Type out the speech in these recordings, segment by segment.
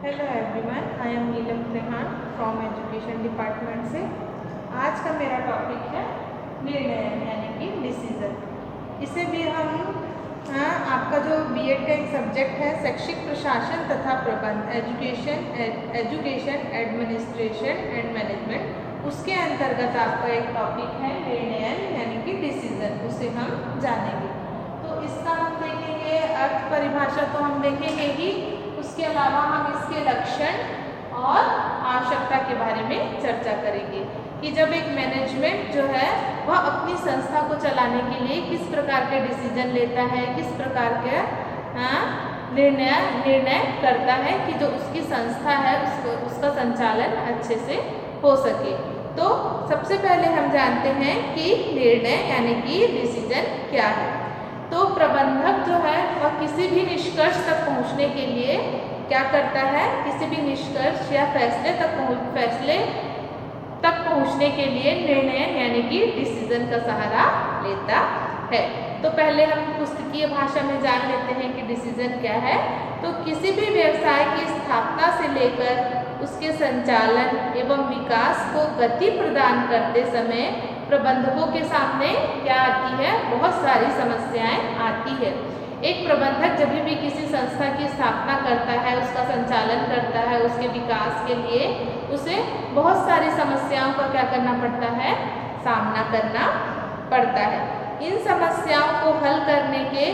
Hello everyone, I am Neelam Rehan from education department से। आज का मेरा टॉपिक है निर्णय यानी कि डिसीजन। इसे भी हम आपका जो बीएड का एक सब्जेक्ट है शैक्षिक प्रशासन तथा प्रबंध एजुकेशन एडमिनिस्ट्रेशन एंड मैनेजमेंट, उसके अंतर्गत आपका एक टॉपिक है निर्णय यानी कि डिसीजन, उसे हम जानेंगे। तो इसका हम देखेंगे अर्थ परिभाषा तो हम देखेंगे ही, उसके अलावा हम इसके लक्षण और आवश्यकता के बारे में चर्चा करेंगे कि जब एक मैनेजमेंट जो है वह अपनी संस्था को चलाने के लिए किस प्रकार के डिसीजन लेता है, किस प्रकार के निर्णय करता है कि जो उसकी संस्था है उसका संचालन अच्छे से हो सके। तो सबसे पहले हम जानते हैं कि निर्णय यानी कि डिसीजन क्या है। तो प्रबंधक जो है वह किसी भी निष्कर्ष तक पहुंचने के लिए क्या करता है, किसी भी निष्कर्ष या फैसले तक पहुंचने के लिए निर्णय यानी कि डिसीजन का सहारा लेता है। तो पहले हम पुस्तकीय भाषा में जान लेते हैं कि डिसीजन क्या है। तो किसी भी व्यवसाय की स्थापना से लेकर उसके संचालन एवं विकास को गति प्रदान करते समय प्रबंधकों के सामने क्या आती है, बहुत सारी समस्याएं आती है। एक प्रबंधक जब भी किसी संस्था की स्थापना करता है, उसका संचालन करता है, उसके विकास के लिए उसे बहुत सारी समस्याओं का क्या करना पड़ता है, सामना करना पड़ता है। इन समस्याओं को हल करने के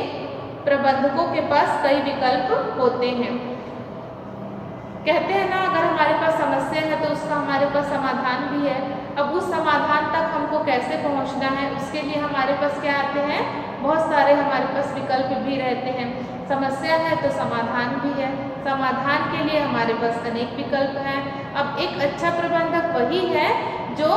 प्रबंधकों के पास कई विकल्प होते हैं। कहते हैं ना, अगर हमारे पास समस्या है तो उसका हमारे पास समाधान भी है। अब उस समाधान तक हमको कैसे पहुंचना है, उसके लिए हमारे पास क्या आते हैं, बहुत सारे हमारे पास विकल्प भी रहते हैं। समस्या है तो समाधान भी है, समाधान के लिए हमारे पास अनेक विकल्प हैं। अब एक अच्छा प्रबंधक वही है जो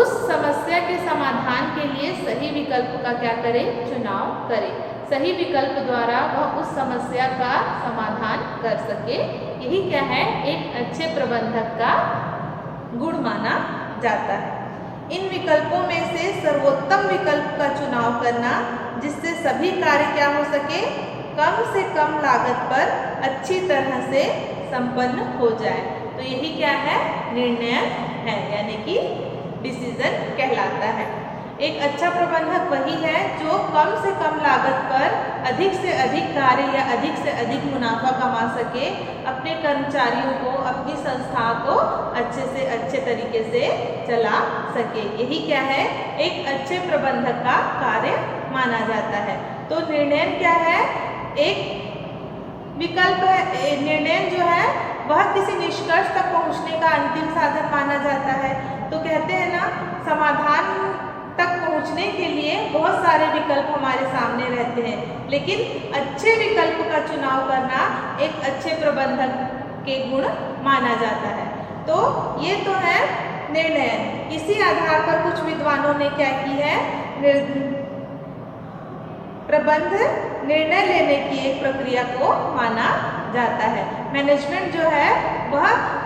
उस समस्या के समाधान के लिए सही विकल्प का क्या करे, चुनाव करे। सही विकल्प द्वारा वह उस समस्या का समाधान कर सके। यही क्या है, एक अच्छे प्रबंधक का गुण माना जाता है। इन विकल्पों में से सर्वोत्तम विकल्प का चुनाव करना जिससे सभी कार्य क्या हो सके, कम से कम लागत पर अच्छी तरह से संपन्न हो जाए। तो यही क्या है, निर्णय है यानी कि डिसीजन कहलाता है। एक अच्छा प्रबंधक वही है जो कम से कम लागत पर अधिक से अधिक कार्य या अधिक से अधिक मुनाफा कमा सके, अपने कर्मचारियों को, अपनी संस्था को अच्छे से अच्छे तरीके से चला सके। यही क्या है, एक अच्छे प्रबंधक का कार्य माना जाता है। तो निर्णय क्या है, एक विकल्प है। निर्णय जो है वह किसी निष्कर्ष तक पहुंचने का अंतिम साधन माना जाता है। तो कहते हैं ना, समाधान तक पहुंचने के लिए बहुत सारे विकल्प हमारे सामने रहते हैं, लेकिन अच्छे विकल्प का चुनाव करना एक अच्छे प्रबंधक के गुण माना जाता है। तो ये तो है निर्णय। इसी आधार पर कुछ विद्वानों ने क्या की है, प्रबंध निर्णय लेने की एक प्रक्रिया को माना जाता है। मैनेजमेंट जो है वह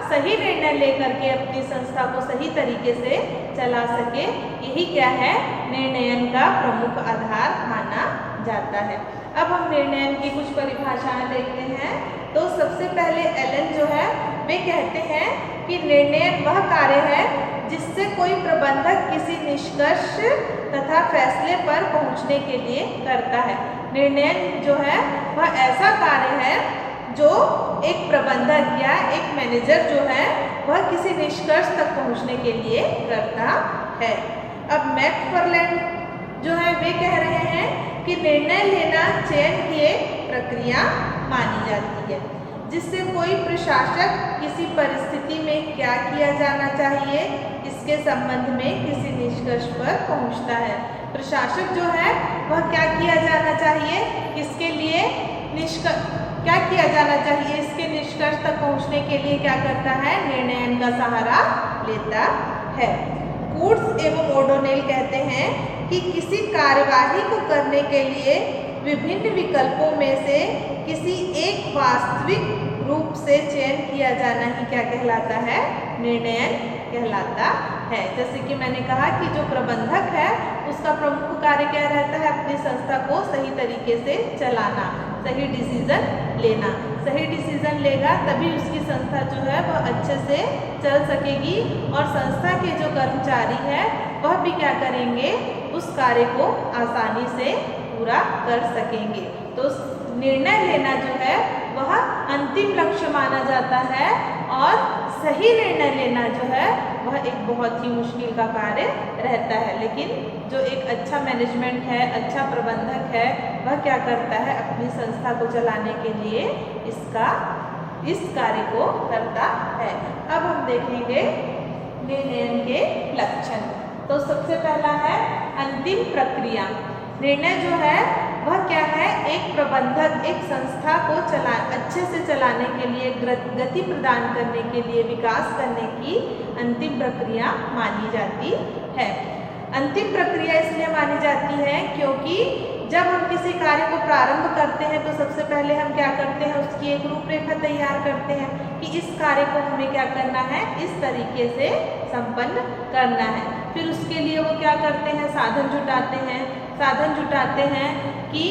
सही निर्णय लेकर के अपनी संस्था को सही तरीके से चला सके। यही क्या है, निर्णयन का प्रमुख आधार माना जाता है। अब हम निर्णयन की कुछ परिभाषाएं देखते हैं। तो सबसे पहले एलन जो है वे कहते हैं कि निर्णय वह कार्य है जिससे कोई प्रबंधक किसी निष्कर्ष तथा फैसले पर पहुंचने के लिए करता है। निर्णय जो है वह ऐसा कार्य है जो एक प्रबंधक या एक मैनेजर जो है वह किसी निष्कर्ष तक पहुंचने के लिए करता है। अब मैकफर्लैंड जो है वे कह रहे हैं कि निर्णय लेना चयन की एक प्रक्रिया मानी जाती है जिससे कोई प्रशासक किसी परिस्थिति में क्या किया जाना चाहिए इसके संबंध में किसी निष्कर्ष पर पहुंचता है। प्रशासक जो है वह क्या किया जाना चाहिए, इसके लिए क्या किया जाना चाहिए, इसके निष्कर्ष तक पहुंचने के लिए क्या करता है, निर्णय का सहारा लेता है। कूट्स एवं ओडोनेल कहते हैं कि किसी कार्यवाही को करने के लिए विभिन्न विकल्पों में से किसी एक वास्तविक रूप से चयन किया जाना ही क्या कहलाता है, निर्णय कहलाता है। जैसे कि मैंने कहा कि जो प्रबंधक है उसका प्रमुख कार्य क्या रहता है, अपनी संस्था को सही तरीके से चलाना, सही डिसीजन लेना। सही डिसीजन लेगा तभी उसकी संस्था जो है वह अच्छे से चल सकेगी और संस्था के जो कर्मचारी है वह भी क्या करेंगे, उस कार्य को आसानी से पूरा कर सकेंगे। तो निर्णय लेना जो है वह अंतिम लक्ष्य माना जाता है और सही निर्णय लेना जो है वह एक बहुत ही मुश्किल का कार्य रहता है। लेकिन जो एक अच्छा मैनेजमेंट है, अच्छा प्रबंधक है, वह क्या करता है, अपनी संस्था को चलाने के लिए इस कार्य को करता है। अब हम देखेंगे निर्णय के लक्षण। तो सबसे पहला है अंतिम प्रक्रिया। निर्णय जो है वह क्या है, एक प्रबंधक एक संस्था को अच्छे से चलाने के लिए, गति प्रदान करने के लिए, विकास करने की अंतिम प्रक्रिया मानी जाती है। अंतिम प्रक्रिया इसलिए मानी जाती है क्योंकि जब हम किसी कार्य को प्रारंभ करते हैं तो सबसे पहले हम क्या करते हैं, उसकी एक रूपरेखा तैयार करते हैं कि इस कार्य को हमें क्या करना है, इस तरीके से संपन्न करना है। फिर उसके लिए वो क्या करते हैं, साधन जुटाते हैं कि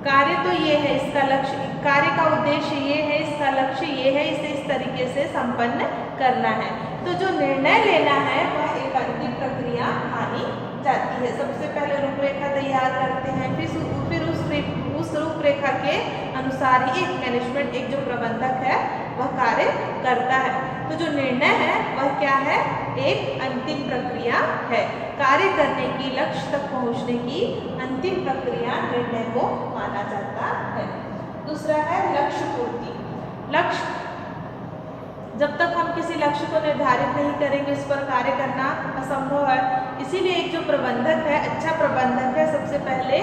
कार्य तो ये है, इसका लक्ष्य, कार्य का उद्देश्य ये है, इसका लक्ष्य ये है, इसे इस तरीके से संपन्न करना है। तो जो निर्णय लेना है वह एक अंतिम प्रक्रिया मानी जाती है। सबसे पहले रूपरेखा तैयार करते हैं, फिर उस रूपरेखा के अनुसार ही एक मैनेजमेंट, एक जो प्रबंधक है वह कार्य करता है। तो जो निर्णय है वह क्या है, एक अंतिम प्रक्रिया है। कार्य करने की, लक्ष्य तक पहुंचने की अंतिम प्रक्रिया निर्णय को माना जाता है। दूसरा है लक्ष्य पूर्ति। लक्ष्य, जब तक हम किसी लक्ष्य को निर्धारित नहीं करेंगे उस पर कार्य करना असंभव है। इसीलिए एक जो प्रबंधक है, अच्छा प्रबंधक है, सबसे पहले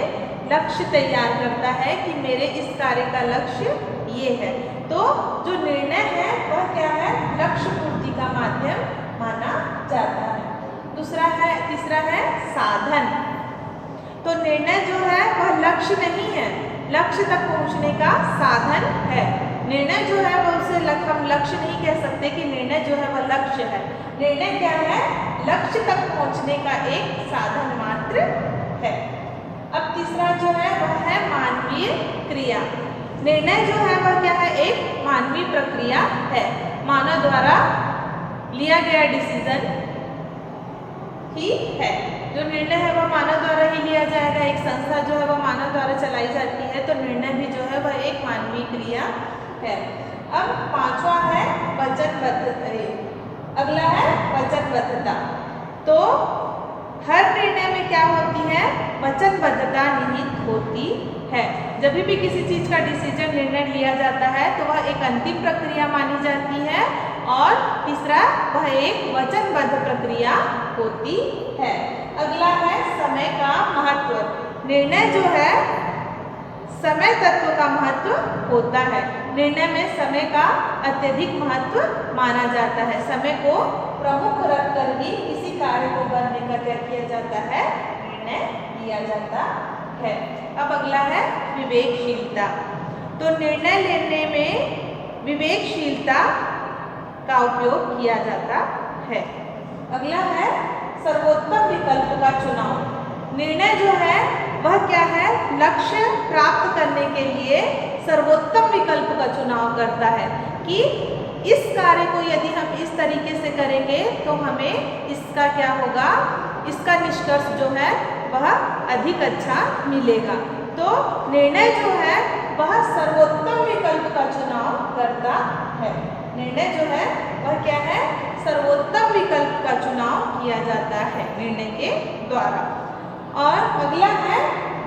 लक्ष्य तैयार करता है कि मेरे इस कार्य का लक्ष्य ये है। तो जो निर्णय है वह क्या है, लक्ष्य पूर्ति का माध्यम माना जाता है। तीसरा है साधन। तो निर्णय जो है वह लक्ष्य नहीं है, लक्ष्य तक पहुंचने का साधन है। निर्णय जो है वह उसे हम लक्ष्य नहीं कह सकते कि निर्णय जो है वह लक्ष्य है। निर्णय क्या है, लक्ष्य तक पहुंचने का एक साधन मात्र है। अब तीसरा जो है वह है मानवीय क्रिया। निर्णय जो है वह क्या है, एक मानवीय प्रक्रिया है। मानव द्वारा लिया गया डिसीजन ही है। जो निर्णय है वह मानव द्वारा ही लिया जाएगा। एक संस्था जो है वह मानव द्वारा चलाई जाती है, तो निर्णय भी जो है वह एक मानवीय क्रिया है। अब पांचवा है वचनबद्धता। अगला है वचनबद्धता। तो हर निर्णय में क्या होती है, वचनबद्धता निहित होती है। जब भी किसी चीज का डिसीजन, निर्णय लिया जाता है तो वह एक अंतिम प्रक्रिया मानी जाती है और तीसरा वह एक वचनबद्ध प्रक्रिया होती है। अगला है समय का महत्व। निर्णय जो है समय तत्व का महत्व होता है। निर्णय में समय का अत्यधिक महत्व माना जाता है। समय को प्रमुख रखकर ही किसी कार्य को करने का क्या किया जाता है, निर्णय लिया जाता है। अब अगला है विवेकशीलता। तो निर्णय लेने में विवेकशीलता का उपयोग किया जाता है। अगला है सर्वोत्तम विकल्प का चुनाव। निर्णय जो है वह क्या है, लक्ष्य प्राप्त करने के लिए सर्वोत्तम विकल्प का चुनाव करता है कि इस कार्य को यदि हम इस तरीके से करेंगे तो हमें इसका क्या होगा, इसका निष्कर्ष जो है वह अधिक अच्छा मिलेगा। तो निर्णय जो है वह सर्वोत्तम विकल्प का चुनाव करता है। निर्णय जो है वह क्या है, सर्वोत्तम विकल्प का चुनाव किया जाता है निर्णय के द्वारा। और अगला है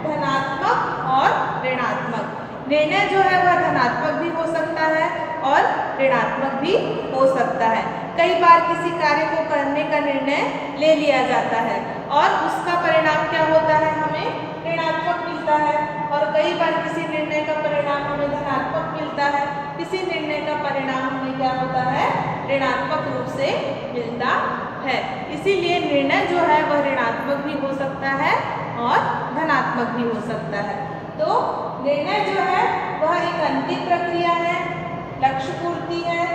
धनात्मक और ऋणात्मक। निर्णय जो है वह धनात्मक भी हो सकता है और ऋणात्मक भी हो सकता है। कई बार किसी कार्य को करने का निर्णय ले लिया जाता है और उसका परिणाम क्या होता है, हमें ऋणात्मक मिलता है। और कई बार किसी निर्णय का परिणाम हमें धनात्मक मिलता है, किसी निर्णय का परिणाम हमें क्या होता है, ऋणात्मक रूप से मिलता है। इसीलिए निर्णय जो है वह ऋणात्मक भी हो सकता है और धनात्मक भी हो सकता है। तो निर्णय जो है वह एक अंतिम प्रक्रिया है, लक्ष्य पूर्ति है,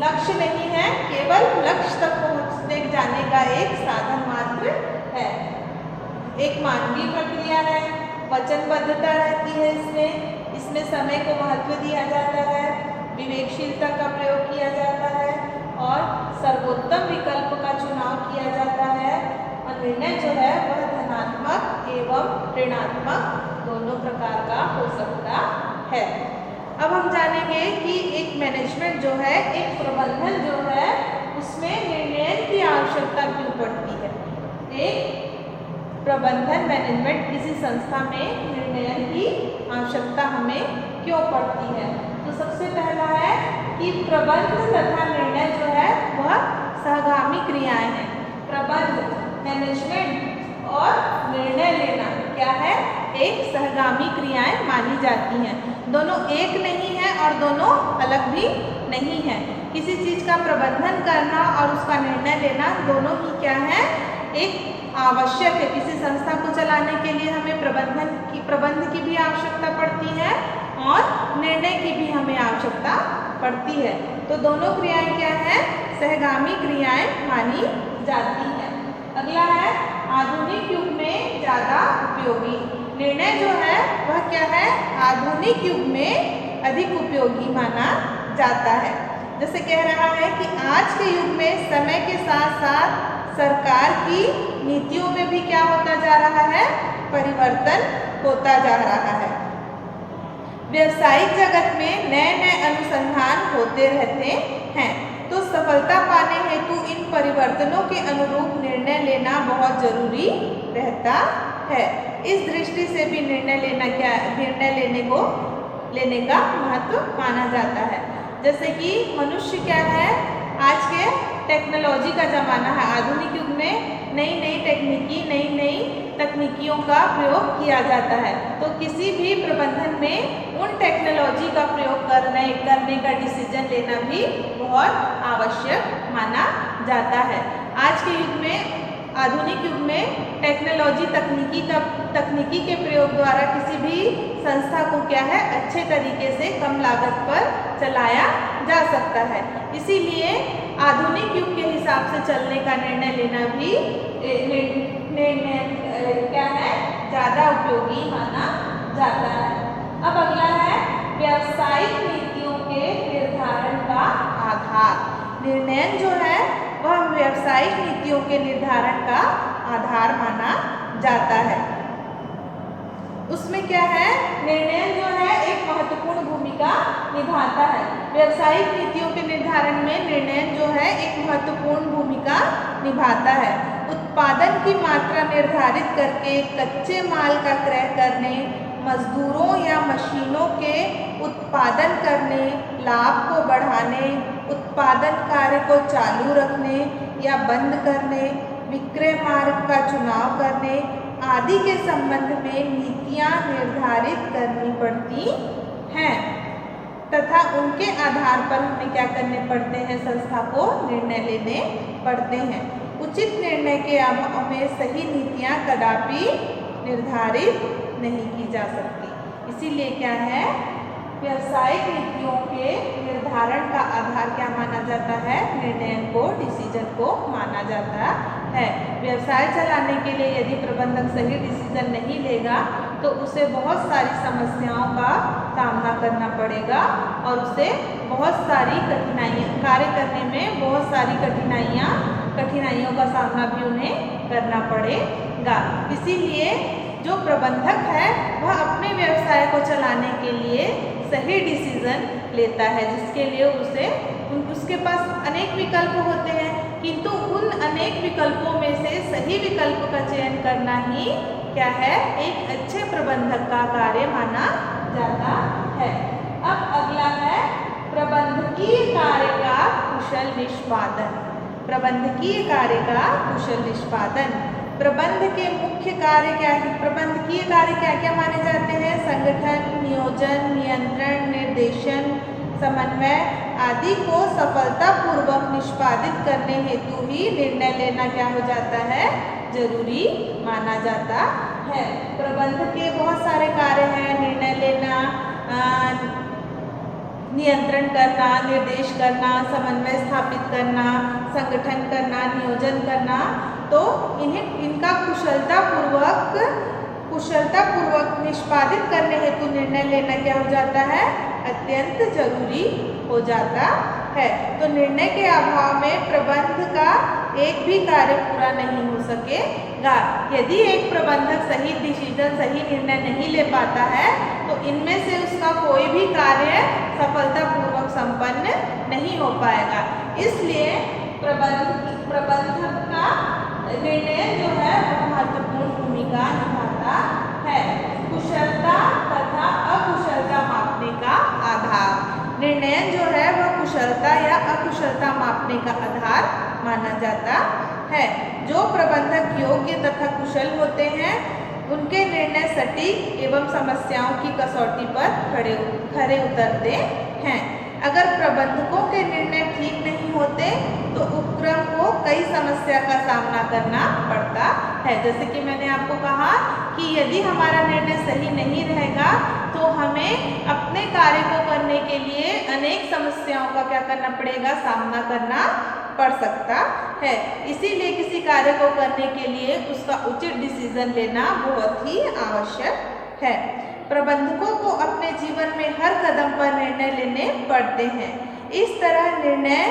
लक्ष्य नहीं है, केवल लक्ष्य तक पहुंचने जाने का एक साधन मात्र है। एक मानवीय प्रक्रिया है, वचनबद्धता रहती है इसमें, इसमें समय को महत्व दिया जाता है, विवेकशीलता का प्रयोग किया जाता है और सर्वोत्तम विकल्प का चुनाव किया जाता है और निर्णय जो है वह धनात्मक एवं ऋणात्मक दोनों प्रकार का हो सकता है। अब हम जानेंगे कि एक मैनेजमेंट जो है, एक प्रबंधन जो है, उसमें निर्णय की आवश्यकता क्यों पड़ती है। एक प्रबंधन मैनेजमेंट किसी संस्था में निर्णय की आवश्यकता हमें क्यों पड़ती है। तो सबसे पहला है कि प्रबंध तथा निर्णय जो है वह सहगामी क्रियाएं हैं। प्रबंध मैनेजमेंट और निर्णय लेना क्या है, एक सहगामी क्रियाएं मानी जाती हैं। दोनों एक नहीं है और दोनों अलग भी नहीं है। किसी चीज का प्रबंधन करना और उसका निर्णय लेना दोनों ही क्या है, एक आवश्यक है। किसी संस्था को चलाने के लिए हमें प्रबंध की भी आवश्यकता पड़ती है और निर्णय की भी हमें आवश्यकता पड़ती है। तो दोनों क्रियाएं क्या है, सहगामी क्रियाएं मानी जाती हैं। अगला है आधुनिक युग में ज़्यादा उपयोगी। निर्णय जो है वह क्या है, आधुनिक युग में अधिक उपयोगी माना जाता है। जैसे कह रहा है कि आज के युग में समय के साथ साथ सरकार की नीतियों में भी क्या होता जा रहा है, परिवर्तन होता जा रहा है। व्यवसायिक जगत में नए नए अनुसंधान होते रहते हैं, तो सफलता पाने हेतु इन परिवर्तनों के अनुरूप निर्णय लेना बहुत जरूरी रहता है। इस दृष्टि से भी निर्णय लेने का महत्व माना जाता है। जैसे कि मनुष्य क्या है, आज के टेक्नोलॉजी का ज़माना है। आधुनिक युग में नई नई तकनीकियों का प्रयोग किया जाता है। तो किसी भी प्रबंधन में उन टेक्नोलॉजी का प्रयोग करने का डिसीजन लेना भी बहुत आवश्यक माना जाता है। आज के युग में, आधुनिक युग में टेक्नोलॉजी तकनीकी के प्रयोग द्वारा किसी भी संस्था को क्या है, अच्छे तरीके से कम लागत पर चलाया जा सकता है। इसीलिए आधुनिक युग के हिसाब से चलने का निर्णय लेना भी क्या है, ज़्यादा उपयोगी माना जाता है। अब अगला है व्यावसायिक नीतियों के निर्धारण का आधार। निर्णय जो है वह व्यावसायिक नीतियों के निर्धारण का आधार माना जाता है। उसमें क्या है, निर्णय जो है एक महत्वपूर्ण भूमिका निभाता है। व्यावसायिक नीतियों के निर्धारण में निर्णय जो है एक महत्वपूर्ण भूमिका निभाता है। उत्पादन की मात्रा निर्धारित करके कच्चे माल का क्रय करने, मजदूरों या मशीनों के उत्पादन करने, लाभ को बढ़ाने, उत्पादन कार्य को चालू रखने या बंद करने, विक्रय मार्ग का चुनाव करने आदि के संबंध में नीतियाँ निर्धारित करनी पड़ती हैं तथा उनके आधार पर हमें क्या करने पड़ते हैं, संस्था को निर्णय लेने पड़ते हैं। उचित निर्णय के अभाव में सही नीतियाँ कदापि निर्धारित नहीं की जा सकती। इसीलिए क्या है, व्यावसायिक नीतियों के निर्धारण का आधार क्या माना जाता है, निर्णय को, डिसीजन को माना जाता है। व्यवसाय चलाने के लिए यदि प्रबंधक सही डिसीजन नहीं लेगा तो उसे बहुत सारी समस्याओं का सामना करना पड़ेगा और उसे बहुत सारी कार्य करने में बहुत सारी कठिनाइयों का सामना भी उन्हें करना पड़ेगा। इसीलिए जो प्रबंधक है वह अपने व्यवसाय को चलाने के लिए सही डिसीजन लेता है, जिसके लिए उसके पास अनेक विकल्प होते हैं, किंतु उन अनेक विकल्पों में से सही विकल्प का चयन करना ही क्या है, एक अच्छे प्रबंधक का कार्य माना जाता है। अब अगला है प्रबंधकीय कार्य का कुशल निष्पादन। प्रबंधकीय कार्य का कुशल निष्पादन। प्रबंध के मुख्य कार्य क्या है, प्रबंधकीय कार्य क्या क्या माने जाते हैं, संगठन, नियोजन, नियंत्रण, निर्देशन, समन्वय आदि को सफलतापूर्वक निष्पादित करने हेतु ही निर्णय लेना क्या हो जाता है, जरूरी माना जाता है। प्रबंध के बहुत सारे कार्य हैं, निर्णय लेना, नियंत्रण करना, निर्देश करना, समन्वय स्थापित करना, संगठन करना, नियोजन करना। तो इनका कुशलतापूर्वक कुशलतापूर्वक निष्पादित करने हेतु निर्णय लेना क्या हो जाता है, अत्यंत जरूरी हो जाता है। तो निर्णय के अभाव में प्रबंध का एक भी कार्य पूरा नहीं हो सकेगा। यदि एक प्रबंधक सही डिसीजन, सही निर्णय नहीं ले पाता है तो इनमें से उसका कोई भी कार्य सफलतापूर्वक संपन्न नहीं हो पाएगा। इसलिए प्रबंधक का निर्णय जो है वो महत्वपूर्ण भूमिका निभाता है। कुशलता तथा अकुशलता मापने का आधार, निर्णय जो है वह कुशलता या अकुशलता मापने का आधार माना जाता है। जो प्रबंधक योग्य तथा कुशल होते हैं उनके निर्णय सटीक एवं समस्याओं की कसौटी पर खरे उतरते हैं। अगर प्रबंधकों के निर्णय ठीक नहीं होते तो उपक्रम को कई समस्या का सामना करना पड़ता है। जैसे कि मैंने आपको कहा कि यदि हमारा निर्णय सही नहीं रहेगा तो हमें अपने कार्य को करने के लिए अनेक समस्याओं का क्या करना पड़ेगा, सामना करना पड़ सकता है। इसीलिए किसी कार्य को करने के लिए उसका उचित डिसीजन लेना बहुत ही आवश्यक है। प्रबंधकों को अपने जीवन में हर कदम पर निर्णय लेने पड़ते हैं। इस तरह निर्णय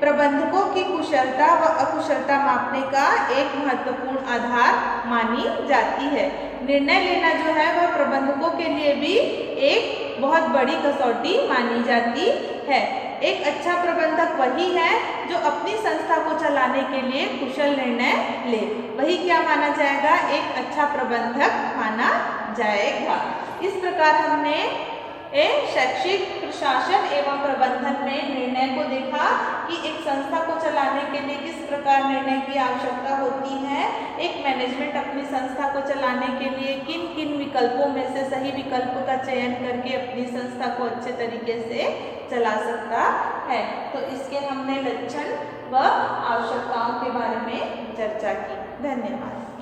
प्रबंधकों की कुशलता व अकुशलता मापने का एक महत्वपूर्ण आधार मानी जाती है। निर्णय लेना जो है वह प्रबंधकों के लिए भी एक बहुत बड़ी कसौटी मानी जाती है। एक अच्छा प्रबंधक वही है जो अपनी संस्था को चलाने के लिए कुशल निर्णय ले, वही क्या माना जाएगा, एक अच्छा प्रबंधक माना जाएगा। इस प्रकार हमने शैक्षिक प्रशासन एवं प्रबंधन में निर्णय को देखा कि एक संस्था को चलाने के लिए किस प्रकार निर्णय की आवश्यकता होती है। एक मैनेजमेंट अपनी संस्था को चलाने के लिए किन किन विकल्पों में से सही विकल्प का चयन करके अपनी संस्था को अच्छे तरीके से चला सकता है। तो इसके हमने लक्षण व आवश्यकताओं के बारे में चर्चा की। धन्यवाद।